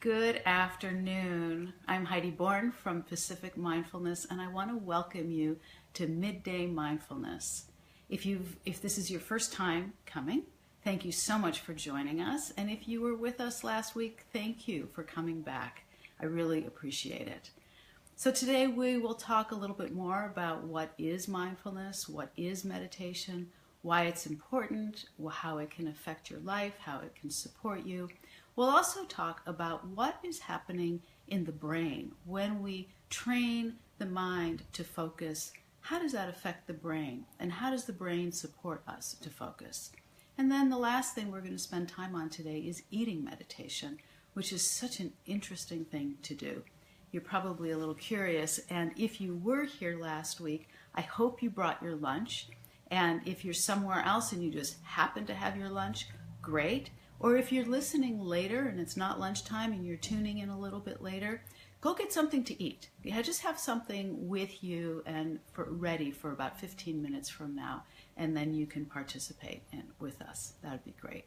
Good afternoon. I'm Heidi Bourne from Pacific Mindfulness, and I want to welcome you to Midday Mindfulness. If this is your first time coming, thank you so much for joining us. And if you were with us last week, thank you for coming back. I really appreciate it. So today we will talk a little bit more about what is mindfulness, what is meditation, why it's important, how it can affect your life, how it can support you. We'll also talk about what is happening in the brain when we train the mind to focus. How does that affect the brain? And how does the brain support us to focus? And then the last thing we're going to spend time on today is eating meditation, which is such an interesting thing to do. You're probably a little curious, and if you were here last week, I hope you brought your lunch. And if you're somewhere else and you just happen to have your lunch, great. Or if you're listening later and it's not lunchtime and you're tuning in a little bit later, go get something to eat. Yeah, just have something with you and ready for about 15 minutes from now, and then you can participate with us. That would be great.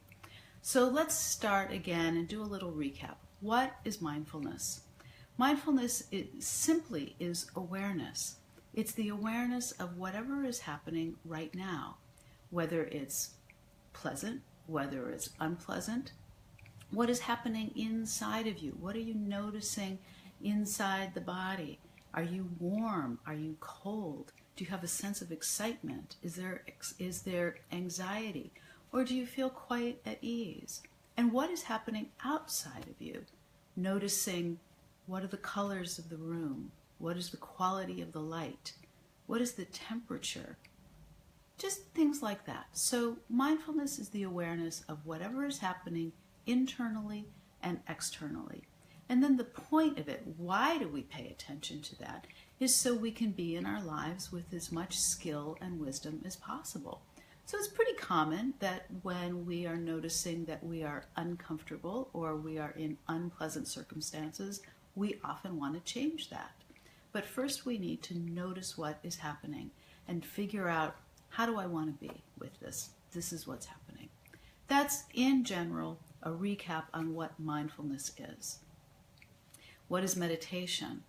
So let's start again and do a little recap. What is mindfulness? Mindfulness simply is awareness. It's the awareness of whatever is happening right now, whether it's pleasant, whether it's unpleasant. What is happening inside of you? What are you noticing inside the body? Are you warm? Are you cold? Do you have a sense of excitement? Is there anxiety? Or do you feel quite at ease? And what is happening outside of you? Noticing what are the colors of the room? What is the quality of the light? What is the temperature? Just things like that. So mindfulness is the awareness of whatever is happening internally and externally. And then the point of it, why do we pay attention to that, is so we can be in our lives with as much skill and wisdom as possible. So it's pretty common that when we are noticing that we are uncomfortable or we are in unpleasant circumstances, we often want to change that. But first we need to notice what is happening and figure out, how do I want to be with this? This is what's happening. That's, in general, a recap on what mindfulness is. What is meditation?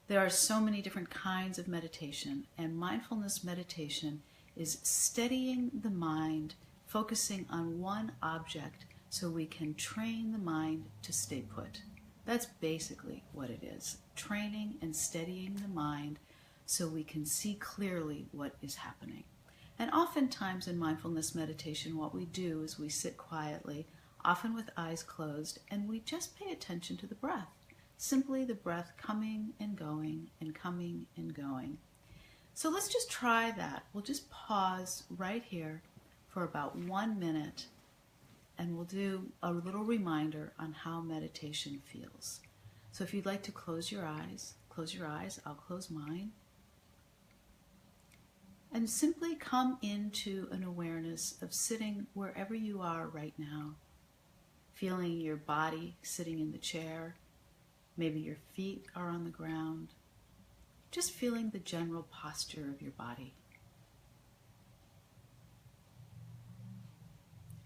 There are so many different kinds of meditation, and mindfulness meditation is steadying the mind, focusing on one object so we can train the mind to stay put. That's basically what it is, training and steadying the mind so we can see clearly what is happening. And oftentimes in mindfulness meditation, what we do is we sit quietly, often with eyes closed, and we just pay attention to the breath. Simply the breath coming and going and coming and going. So let's just try that. We'll just pause right here for about 1 minute, and we'll do a little reminder on how meditation feels. So if you'd like to close your eyes, I'll close mine. And simply come into an awareness of sitting wherever you are right now, feeling your body sitting in the chair, maybe your feet are on the ground, just feeling the general posture of your body.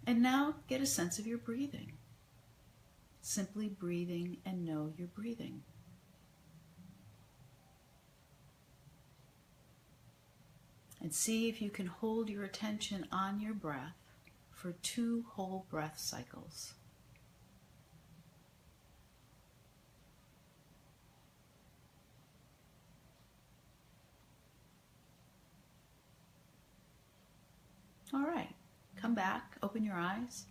And now get a sense of your breathing. Simply breathing and know you're breathing. And see if you can hold your attention on your breath for 2 whole breath cycles. All right, come back, open your eyes.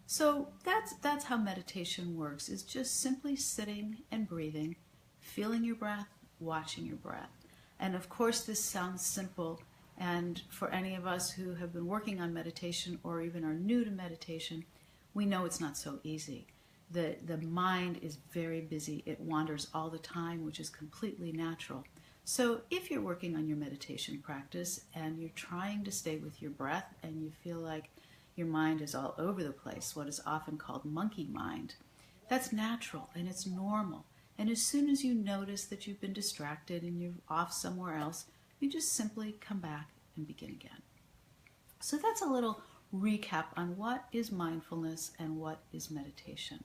So that's how meditation works, is just simply sitting and breathing, feeling your breath, watching your breath. And of course this sounds simple, and for any of us who have been working on meditation or even are new to meditation, we know it's not so easy. The mind is very busy. It wanders all the time, which is completely natural. So if you're working on your meditation practice and you're trying to stay with your breath and you feel like your mind is all over the place, what is often called monkey mind, that's natural and it's normal. And as soon as you notice that you've been distracted and you're off somewhere else, you just simply come back and begin again. So that's a little recap on what is mindfulness and what is meditation.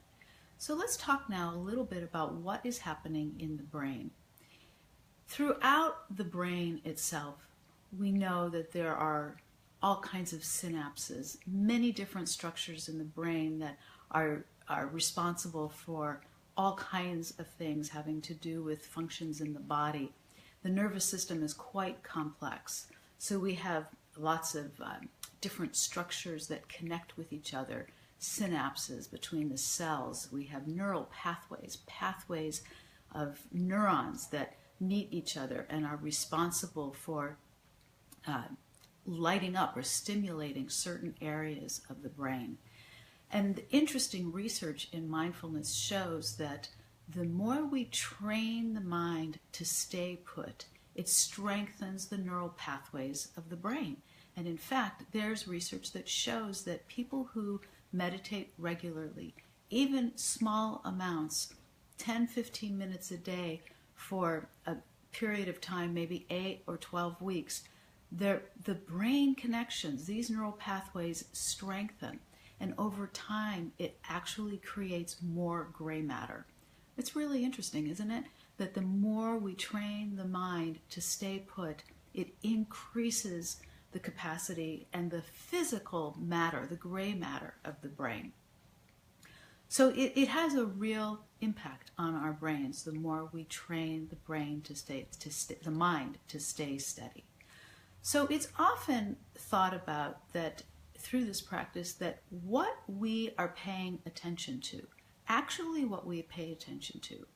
So let's talk now a little bit about what is happening in the brain. Throughout the brain itself, we know that there are all kinds of synapses, many different structures in the brain that are responsible for all kinds of things having to do with functions in the body. The nervous system is quite complex. So we have lots of different structures that connect with each other, synapses between the cells. We have neural pathways of neurons that meet each other and are responsible for lighting up or stimulating certain areas of the brain. And interesting research in mindfulness shows that the more we train the mind to stay put, it strengthens the neural pathways of the brain. And in fact, there's research that shows that people who meditate regularly, even small amounts, 10, 15 minutes a day for a period of time, maybe 8 or 12 weeks, the brain connections, these neural pathways strengthen. And over time, it actually creates more gray matter. It's really interesting, isn't it? That the more we train the mind to stay put, it increases the capacity and the physical matter, the gray matter of the brain. So it has a real impact on our brains the more we train the brain the mind to stay steady. So it's often thought about that through this practice that what we are paying attention to, actually what we pay attention to,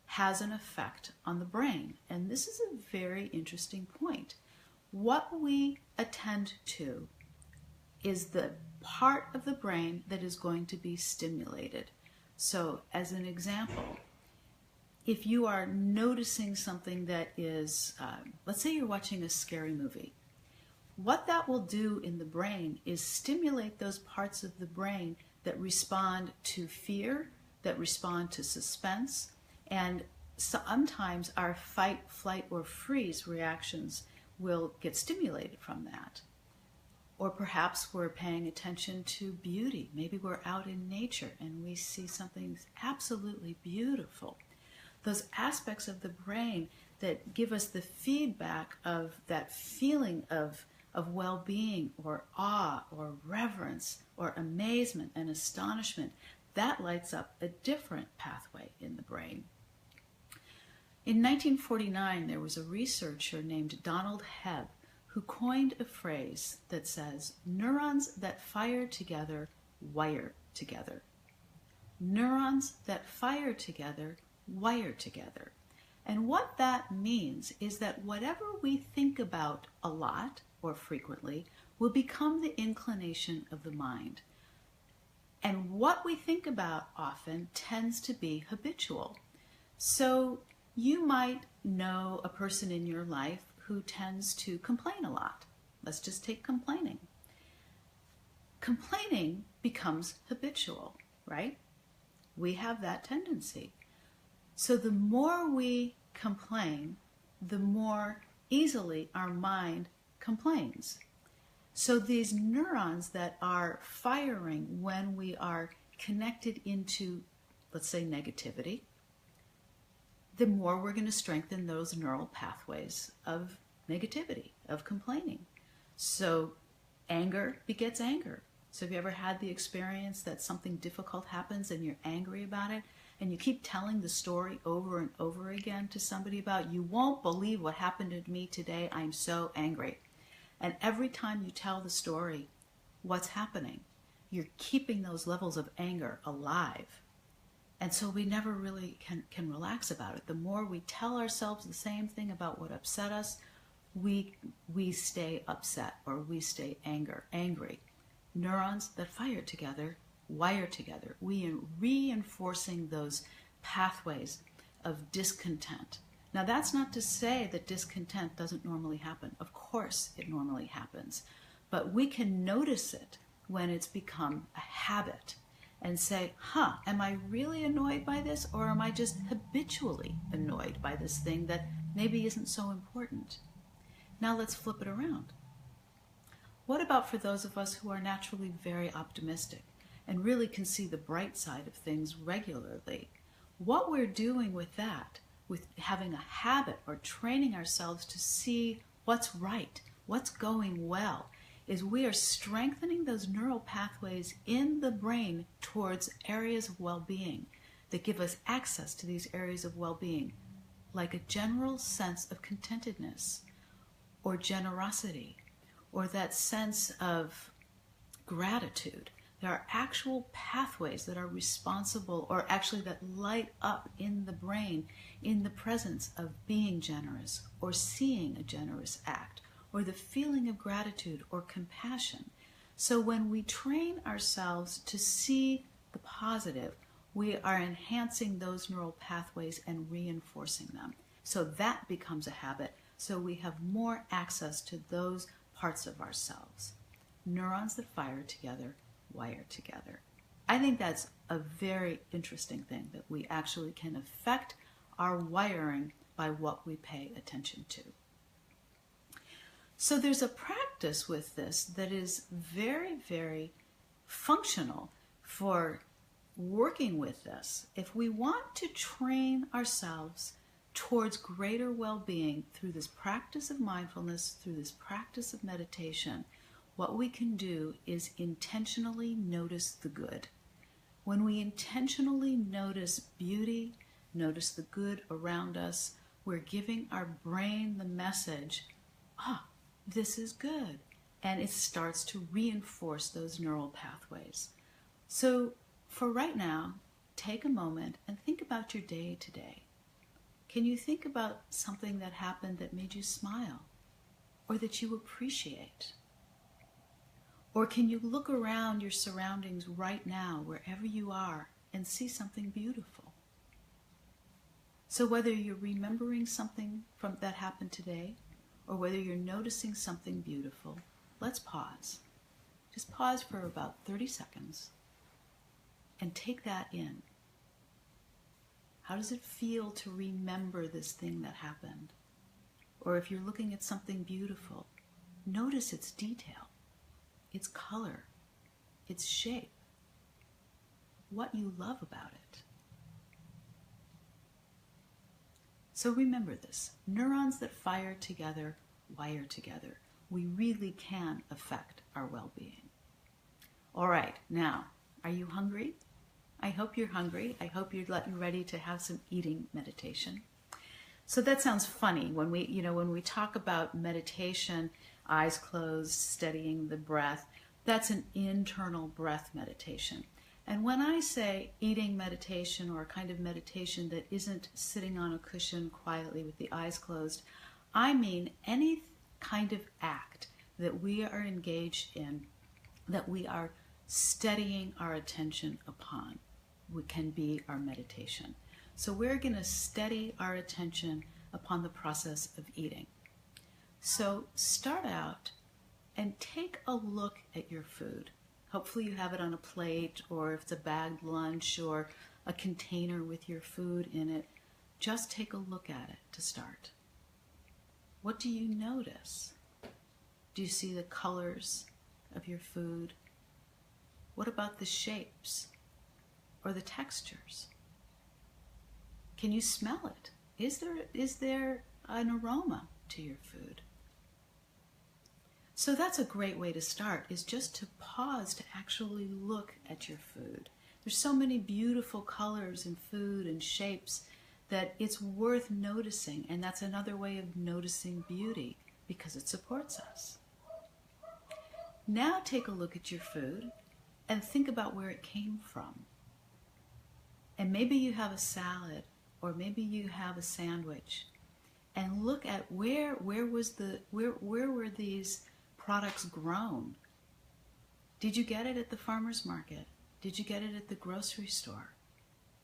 has an effect on the brain. And this is a very interesting point. What we attend to is the part of the brain that is going to be stimulated. So as an example, if you are noticing something that is, let's say you're watching a scary movie, what that will do in the brain is stimulate those parts of the brain that respond to fear, that respond to suspense, and sometimes our fight, flight, or freeze reactions will get stimulated from that. Or perhaps we're paying attention to beauty. Maybe we're out in nature and we see something absolutely beautiful. Those aspects of the brain that give us the feedback of that feeling of well-being or awe or reverence or amazement and astonishment, that lights up a different pathway in the brain. In 1949, there was a researcher named Donald Hebb who coined a phrase that says, neurons that fire together wire together. Neurons that fire together wire together. And what that means is that whatever we think about a lot or frequently will become the inclination of the mind. And what we think about often tends to be habitual. So you might know a person in your life who tends to complain a lot. Let's just take complaining. Complaining becomes habitual, right? We have that tendency. So the more we complain, the more easily our mind complains. So these neurons that are firing when we are connected into, let's say, negativity, the more we're going to strengthen those neural pathways of negativity, of complaining. So anger begets anger. So have you ever had the experience that something difficult happens and you're angry about it, and you keep telling the story over and over again to somebody about, you won't believe what happened to me today, I'm so angry. And every time you tell the story, what's happening? You're keeping those levels of anger alive. And so we never really can relax about it. The more we tell ourselves the same thing about what upset us, we stay upset or we stay angry. Neurons that fire together wire together. We are reinforcing those pathways of discontent. Now, that's not to say that discontent doesn't normally happen. Of course it normally happens. But we can notice it when it's become a habit and say, am I really annoyed by this, or am I just habitually annoyed by this thing that maybe isn't so important? Now let's flip it around. What about for those of us who are naturally very optimistic? and really can see the bright side of things regularly. What we're doing with that, with having a habit or training ourselves to see what's right, what's going well, is we are strengthening those neural pathways in the brain towards areas of well-being that give us access to these areas of well-being, like a general sense of contentedness or generosity or that sense of gratitude. There are actual pathways that are responsible, or actually that light up in the brain in the presence of being generous or seeing a generous act or the feeling of gratitude or compassion. So when we train ourselves to see the positive, we are enhancing those neural pathways and reinforcing them. So that becomes a habit. So we have more access to those parts of ourselves. Neurons that fire together wire together. I think that's a very interesting thing, that we actually can affect our wiring by what we pay attention to. So there's a practice with this that is very, very functional for working with this. If we want to train ourselves towards greater well-being through this practice of mindfulness, through this practice of meditation, what we can do is intentionally notice the good. When we intentionally notice beauty, notice the good around us, we're giving our brain the message, this is good. And it starts to reinforce those neural pathways. So for right now, take a moment and think about your day today. Can you think about something that happened that made you smile or that you appreciate? Or can you look around your surroundings right now, wherever you are, and see something beautiful? So whether you're remembering something from that happened today, or whether you're noticing something beautiful, let's pause. Just pause for about 30 seconds and take that in. How does it feel to remember this thing that happened? Or if you're looking at something beautiful, notice its detail, its color, its shape, what you love about it. So remember this, neurons that fire together, wire together. We really can affect our well-being. All right, now, are you hungry? I hope you're hungry. I hope you're ready to have some eating meditation. So that sounds funny when we talk about meditation, eyes closed, steadying the breath. That's an internal breath meditation. And when I say eating meditation, or a kind of meditation that isn't sitting on a cushion quietly with the eyes closed, I mean any kind of act that we are engaged in, that we are steadying our attention upon, can be our meditation. So we're going to steady our attention upon the process of eating. So start out and take a look at your food. Hopefully you have it on a plate, or if it's a bagged lunch or a container with your food in it. Just take a look at it to start. What do you notice? Do you see the colors of your food? What about the shapes or the textures? Can you smell it? Is there an aroma to your food? So that's a great way to start, is just to pause to actually look at your food. There's so many beautiful colors and food and shapes that it's worth noticing, and that's another way of noticing beauty, because it supports us. Now take a look at your food and think about where it came from. And maybe you have a salad, or maybe you have a sandwich, and look at where were these products grown? Did you get it at the farmer's market? Did you get it at the grocery store?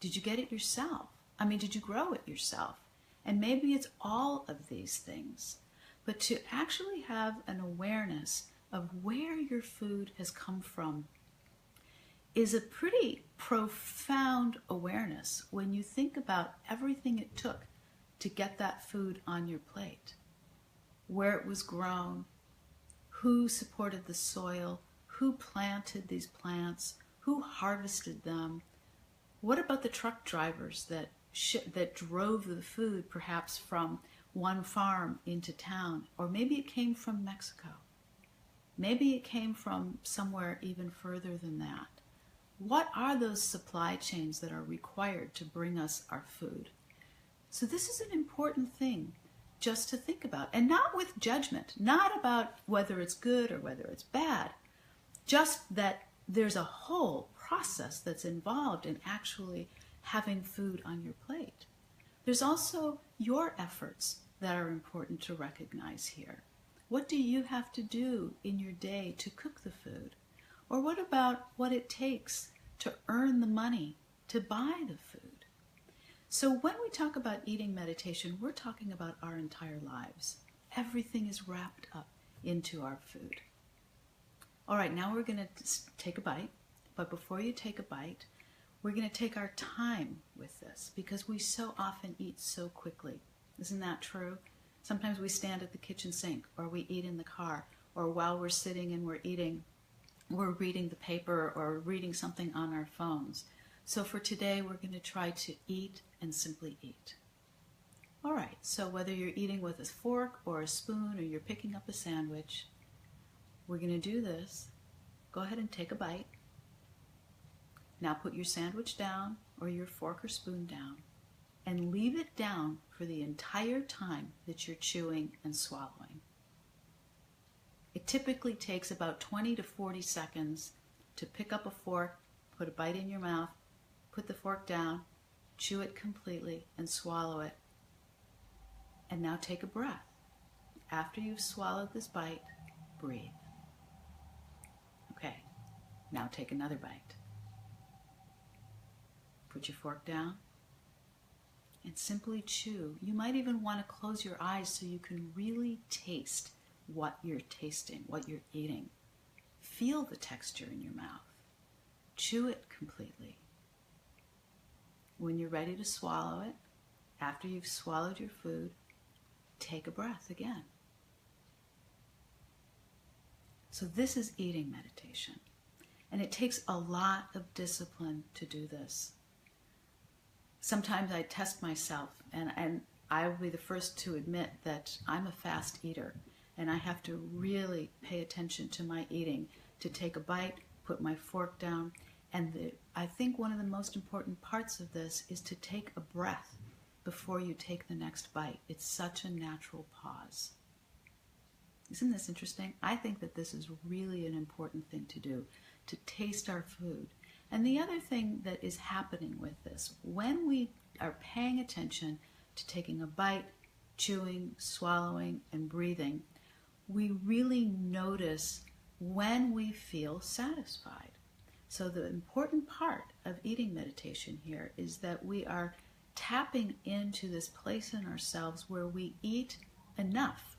Did you get it yourself? Did you grow it yourself? And maybe it's all of these things. But to actually have an awareness of where your food has come from is a pretty profound awareness when you think about everything it took to get that food on your plate. Where it was grown, who supported the soil, who planted these plants, Who harvested them? What about the truck drivers that drove the food perhaps from one farm into town? Or maybe it came from Mexico. Maybe it came from somewhere even further than that. What are those supply chains that are required to bring us our food? So this is an important thing just to think about, and not with judgment, not about whether it's good or whether it's bad, just that there's a whole process that's involved in actually having food on your plate. There's also your efforts that are important to recognize here. What do you have to do in your day to cook the food? Or what about what it takes to earn the money to buy the food? So when we talk about eating meditation, we're talking about our entire lives. Everything is wrapped up into our food. All right, now we're going to take a bite. But before you take a bite, we're going to take our time with this because we so often eat so quickly. Isn't that true? Sometimes we stand at the kitchen sink, or we eat in the car, or while we're sitting and we're eating, we're reading the paper or reading something on our phones. So for today, we're going to try to eat and simply eat. All right, so whether you're eating with a fork or a spoon or you're picking up a sandwich, we're going to do this. Go ahead and take a bite. Now put your sandwich down or your fork or spoon down and leave it down for the entire time that you're chewing and swallowing. It typically takes about 20 to 40 seconds to pick up a fork, put a bite in your mouth, put the fork down, chew it completely, and swallow it. And now take a breath. After you've swallowed this bite, breathe. Okay, now take another bite. Put your fork down and simply chew. You might even want to close your eyes so you can really taste what you're tasting, what you're eating. Feel the texture in your mouth. Chew it completely. When you're ready to swallow it, after you've swallowed your food, take a breath again. So this is eating meditation. And it takes a lot of discipline to do this. Sometimes I test myself, and I will be the first to admit that I'm a fast eater, and I have to really pay attention to my eating, to take a bite, put my fork down, and I think one of the most important parts of this is to take a breath before you take the next bite. It's such a natural pause. Isn't this interesting? I think that this is really an important thing to do, to taste our food. And the other thing that is happening with this, when we are paying attention to taking a bite, chewing, swallowing, and breathing, we really notice when we feel satisfied. So the important part of eating meditation here is that we are tapping into this place in ourselves where we eat enough.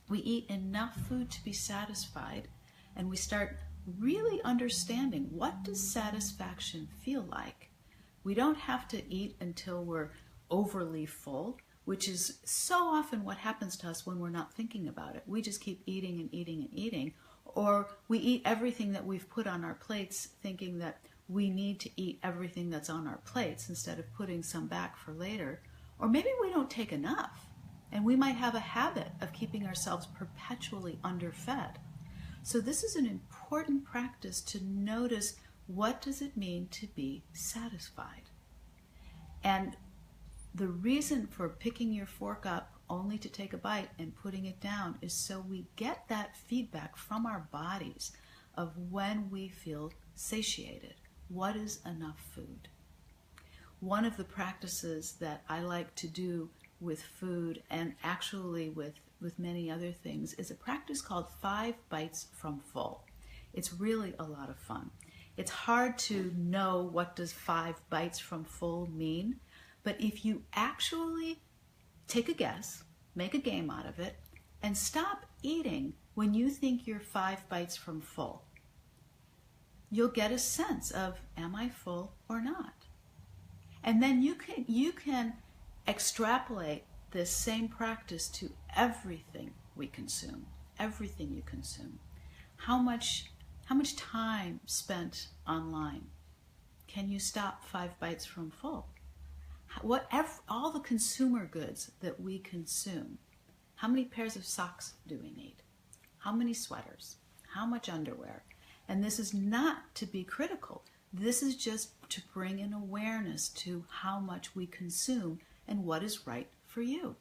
We eat enough food to be satisfied, and we start really understanding, what does satisfaction feel like? We don't have to eat until we're overly full, which is so often what happens to us when we're not thinking about it. We just keep eating and eating and eating, or we eat everything that we've put on our plates thinking that we need to eat everything that's on our plates instead of putting some back for later. Or maybe we don't take enough, and we might have a habit of keeping ourselves perpetually underfed. So this is an important practice to notice, what does it mean to be satisfied? And the reason for picking your fork up only to take a bite and putting it down is so we get that feedback from our bodies of when we feel satiated. What is enough food? One of the practices that I like to do with food, and actually with many other things, is a practice called 5 bites from full. It's really a lot of fun. It's hard to know what does 5 bites from full mean, but if you actually take a guess, make a game out of it, and stop eating when you think you're 5 bites from full, you'll get a sense of, am I full or not? And then you can extrapolate this same practice to everything we consume, everything you consume. How much How much time spent online? Can you stop 5 bites from full? All the consumer goods that we consume, how many pairs of socks do we need? How many sweaters? How much underwear? And this is not to be critical. This is just to bring an awareness to how much we consume and what is right for you.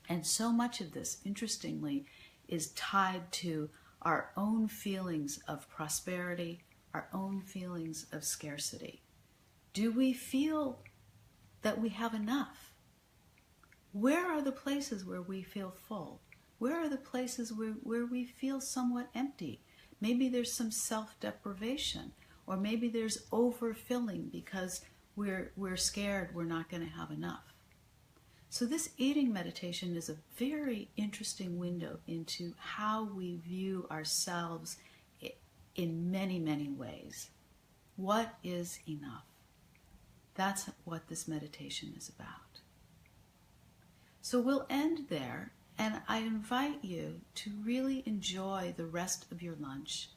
And so much of this, interestingly, is tied to our own feelings of prosperity, our own feelings of scarcity. Do we feel that we have enough? Where are the places where we feel full? Where are the places where we feel somewhat empty? Maybe there's some self-deprivation, or maybe there's overfilling because we're scared we're not going to have enough. So this eating meditation is a very interesting window into how we view ourselves in many, many ways. What is enough? That's what this meditation is about. So we'll end there, and I invite you to really enjoy the rest of your lunch.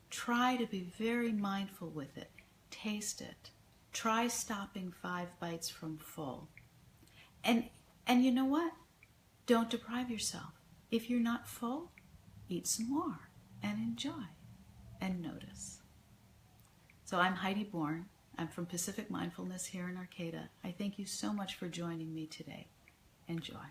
Try to be very mindful with it. Taste it. Try stopping 5 bites from full. And you know what? Don't deprive yourself. If you're not full, eat some more and enjoy and notice. So I'm Heidi Bourne. I'm from Pacific Mindfulness here in Arcata. I thank you so much for joining me today. Enjoy.